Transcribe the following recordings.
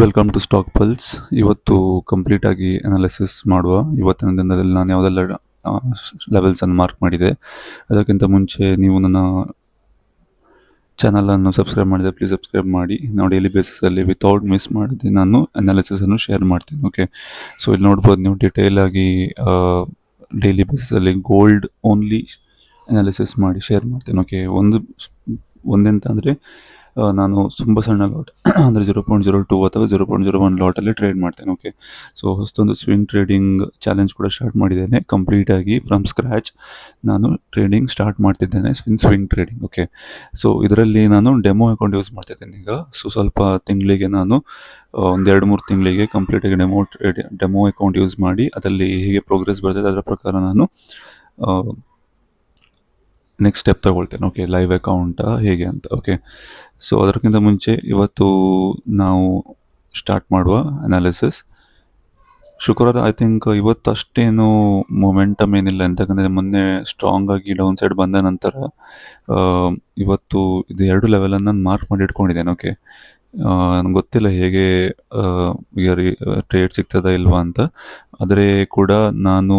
Welcome to stock pulse. ಇವತ್ತು complete ಆಗಿ analysis ಮಾಡುವ. ಇವತ್ತಿನ ದಿನದಲ್ಲಿ ನಾನು ಯಾವುದೆಲ್ಲ ಲೆವೆಲ್ಸನ್ನು ಮಾರ್ಕ್ ಮಾಡಿದೆ. ಅದಕ್ಕಿಂತ ಮುಂಚೆ ನೀವು ನನ್ನ ಚಾನಲನ್ನು ಸಬ್ಸ್ಕ್ರೈಬ್ ಮಾಡಿದೆ, ಪ್ಲೀಸ್ ಸಬ್ಸ್ಕ್ರೈಬ್ ಮಾಡಿ. ನಾವು ಡೈಲಿ ಬೇಸಿಸಲ್ಲಿ ವಿತೌಟ್ ಮಿಸ್ ಮಾಡಿದೆ ನಾನು ಅನಾಲಿಸಿಸನ್ನು ಶೇರ್ ಮಾಡ್ತೀನಿ. ಓಕೆ, ಸೊ ಇಲ್ಲಿ ನೋಡ್ಬೋದು ನೀವು ಡೀಟೇಲ್ ಆಗಿ ಡೈಲಿ ಬೇಸಿಸಲ್ಲಿ ಗೋಲ್ಡ್ ಓನ್ಲಿ ಅನಾಲಿಸಿಸ್ ಮಾಡಿ ಶೇರ್ ಮಾಡ್ತೇನೆ. ಓಕೆ, ಒಂದೆಂತ ಅಂದರೆ ನಾನು ತುಂಬ ಸಣ್ಣ ಲಾಟ್ ಅಂದರೆ 0.02 ಅಥವಾ 0.01 ಲಾಟಲ್ಲಿ ಟ್ರೇಡ್ ಮಾಡ್ತೇನೆ. ಓಕೆ, ಸೊ ಹೊಸದೊಂದು ಸ್ವಿಂಗ್ ಟ್ರೇಡಿಂಗ್ ಚಾಲೆಂಜ್ ಕೂಡ ಸ್ಟಾರ್ಟ್ ಮಾಡಿದ್ದೇನೆ. ಕಂಪ್ಲೀಟಾಗಿ ಫ್ರಮ್ ಸ್ಕ್ರ್ಯಾಚ್ ನಾನು ಟ್ರೇಡಿಂಗ್ ಸ್ಟಾರ್ಟ್ ಮಾಡ್ತಿದ್ದೇನೆ, ಸ್ವಿಂಗ್ ಟ್ರೇಡಿಂಗ್. ಓಕೆ, ಸೊ ಇದರಲ್ಲಿ ನಾನು ಡೆಮೋ ಅಕೌಂಟ್ ಯೂಸ್ ಮಾಡ್ತಿದ್ದೇನೆ ಈಗ. ಸೊ ಸ್ವಲ್ಪ ತಿಂಗಳಿಗೆ ನಾನು ಒಂದು 2-3 ತಿಂಗಳಿಗೆ ಕಂಪ್ಲೀಟಾಗಿ ಡೆಮೋ ಅಕೌಂಟ್ ಯೂಸ್ ಮಾಡಿ ಅದರಲ್ಲಿ ಹೇಗೆ ಪ್ರೋಗ್ರೆಸ್ ಬರ್ತದೆ ಅದರ ಪ್ರಕಾರ ನಾನು ನೆಕ್ಸ್ಟ್ ಸ್ಟೆಪ್ ತಗೊಳ್ತೇನೆ. ಓಕೆ, ಲೈವ್ ಅಕೌಂಟಾ ಹೇಗೆ ಅಂತ. ಓಕೆ, ಸೊ ಅದಕ್ಕಿಂತ ಮುಂಚೆ ಇವತ್ತು ನಾವು ಸ್ಟಾರ್ಟ್ ಮಾಡುವ ಅನಾಲಿಸಿಸ್. ಶುಕ್ರವಾರ ಐ ಥಿಂಕ್ ಇವತ್ತು ಅಷ್ಟೇನು ಮೊಮೆಂಟಮ್ ಏನಿಲ್ಲ, ಎಂತಕ್ಕಂದರೆ ಮೊನ್ನೆ ಸ್ಟ್ರಾಂಗ್ ಆಗಿ ಡೌನ್ ಸೈಡ್ ಬಂದ ನಂತರ ಇವತ್ತು ಇದು 2 ಲೆವೆಲನ್ನು ನಾನು ಮಾರ್ಕ್ ಮಾಡಿ ಇಟ್ಕೊಂಡಿದ್ದೇನೆ. ಓಕೆ, ನನಗೆ ಗೊತ್ತಿಲ್ಲ ಹೇಗೆ ಟ್ರೇಡ್ ಸಿಗ್ತದ ಇಲ್ವಾ ಅಂತ. ಆದರೆ ಕೂಡ ನಾನು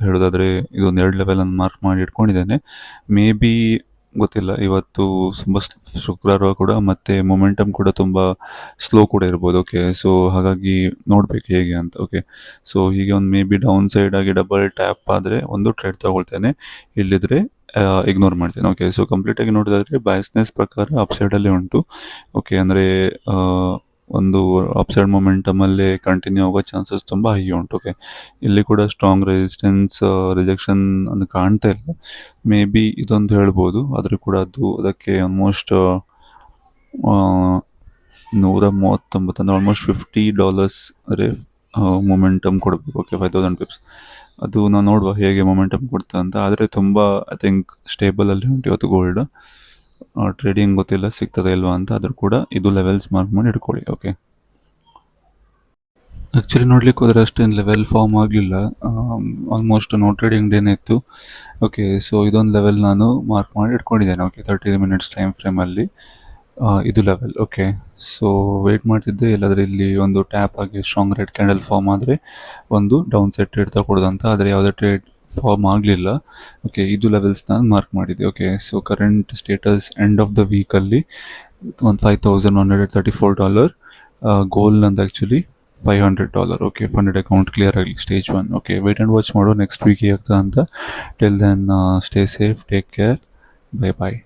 ಹೇಳೋದಾದರೆ ಇದೊಂದು 2 ಲೆವೆಲನ್ನು ಮಾರ್ಕ್ ಮಾಡಿ ಇಟ್ಕೊಂಡಿದ್ದೇನೆ. ಮೇ ಬಿ ಗೊತ್ತಿಲ್ಲ, ಇವತ್ತು ತುಂಬ ಶುಕ್ರವಾರ ಕೂಡ ಮತ್ತು ಮೊಮೆಂಟಮ್ ಕೂಡ ತುಂಬ ಸ್ಲೋ ಕೂಡ ಇರ್ಬೋದು. ಓಕೆ, ಸೊ ಹಾಗಾಗಿ ನೋಡಬೇಕು ಹೇಗೆ ಅಂತ. ಓಕೆ, ಸೊ ಹೀಗೆ ಒಂದು ಮೇ ಬಿ ಡೌನ್ ಸೈಡ್ ಆಗಿ ಡಬಲ್ ಟ್ಯಾಪ್ ಆದರೆ ಒಂದು ಟ್ರೇಡ್ ತಗೊಳ್ತೇನೆ, ಇಲ್ಲಿದ್ರೆ ಇಗ್ನೋರ್ ಮಾಡ್ತೇನೆ. ಓಕೆ, ಸೊ ಕಂಪ್ಲೀಟಾಗಿ ನೋಡೋದಾದರೆ ಬಯಸ್ನೆಸ್ ಪ್ರಕಾರ ಅಪ್ಸೈಡಲ್ಲೇ ಉಂಟು. ಓಕೆ, ಅಂದರೆ ಒಂದು ಅಪ್ಸೈಡ್ ಮೊಮೆಂಟಮಲ್ಲೇ ಕಂಟಿನ್ಯೂ ಆಗೋ ಚಾನ್ಸಸ್ ತುಂಬ ಹೈ ಉಂಟು. ಓಕೆ, ಇಲ್ಲಿ ಕೂಡ ಸ್ಟ್ರಾಂಗ್ ರೆಸಿಸ್ಟೆನ್ಸ್ ರಿಜೆಕ್ಷನ್ ಅನ್ನು ಕಾಣ್ತಾ ಇಲ್ಲ. ಮೇ ಬಿ ಇದೊಂದು ಹೇಳ್ಬೋದು, ಆದರೆ ಕೂಡ ಅದಕ್ಕೆ ಆಲ್ಮೋಸ್ಟ್ $139 ಅಂದರೆ ಆಲ್ಮೋಸ್ಟ್ $50 ಮೊಮೆಂಟಮ್ ಕೊಡಬೇಕು. ಓಕೆ, 5000 ಪಿಪ್ಸ್ ಅದು ನಾವು ನೋಡುವ ಹೇಗೆ ಮೊಮೆಂಟಮ್ ಕೊಡ್ತಾ ಅಂತ. ಆದರೆ ತುಂಬ ಐ ಥಿಂಕ್ ಸ್ಟೇಬಲಲ್ಲಿ ಉಂಟು ಇವತ್ತು ಗೋಲ್ಡ್. ಟ್ರೇಡಿಂಗ್ ಗೊತ್ತಿಲ್ಲ ಸಿಗ್ತದೆ ಇಲ್ವಾ ಅಂತ, ಆದರೂ ಕೂಡ ಇದು ಲೆವೆಲ್ಸ್ ಮಾರ್ಕ್ ಮಾಡಿ ಇಟ್ಕೊಳ್ಳಿ. ಓಕೆ, ಆ್ಯಕ್ಚುಲಿ ನೋಡ್ಲಿಕ್ಕೆ ಹೋದರೆ ಅಷ್ಟೇನು ಲೆವೆಲ್ ಫಾರ್ಮ್ ಆಗಲಿಲ್ಲ, ಆಲ್ಮೋಸ್ಟ್ ನೋ ಟ್ರೇಡಿಂಗ್ ಡೇನೇ ಇತ್ತು. ಓಕೆ, ಸೊ ಇದೊಂದು ಲೆವೆಲ್ ನಾನು ಮಾರ್ಕ್ ಮಾಡಿ ಇಟ್ಕೊಂಡಿದ್ದೇನೆ. ಓಕೆ, 30 ಮಿನಿಟ್ಸ್ ಟೈಮ್ ಫ್ರೇಮಲ್ಲಿ ಇದು ಲೆವೆಲ್. ಓಕೆ, ಸೊ ವೆಯ್ಟ್ ಮಾಡ್ತಿದ್ದೆ, ಇಲ್ಲಾದರೆ ಇಲ್ಲಿ ಒಂದು ಟ್ಯಾಪ್ ಆಗಿ ಸ್ಟ್ರಾಂಗ್ ರೆಡ್ ಕ್ಯಾಂಡಲ್ ಫಾರ್ಮ್ ಆದರೆ ಒಂದು ಡೌನ್ ಸೈಡ್ ಟ್ರೇಡ್ ತಗೊಳ್ಳೋದಂತ. ಆದರೆ ಯಾವುದೇ ಟ್ರೇಡ್ ಫಾರ್ಮ್ ಆಗಲಿಲ್ಲ. ಓಕೆ, ಇದು ಲೆವೆಲ್ಸ್ ನಾನು ಮಾರ್ಕ್ ಮಾಡಿದ್ದೆ. Okay, so current status end of the ವೀಕಲ್ಲಿ ಒಂದು $5,134. ಗೋಲ್ ನಂದು actually $500. Okay, funded account clear ಆಗಲಿ stage 1. Okay, wait and watch ಮಾಡೋ ನೆಕ್ಸ್ಟ್ ವೀಕ್ ಆಗ್ತದೆ ಅಂತ. Till then stay safe, take care, bye ಬಾಯ್.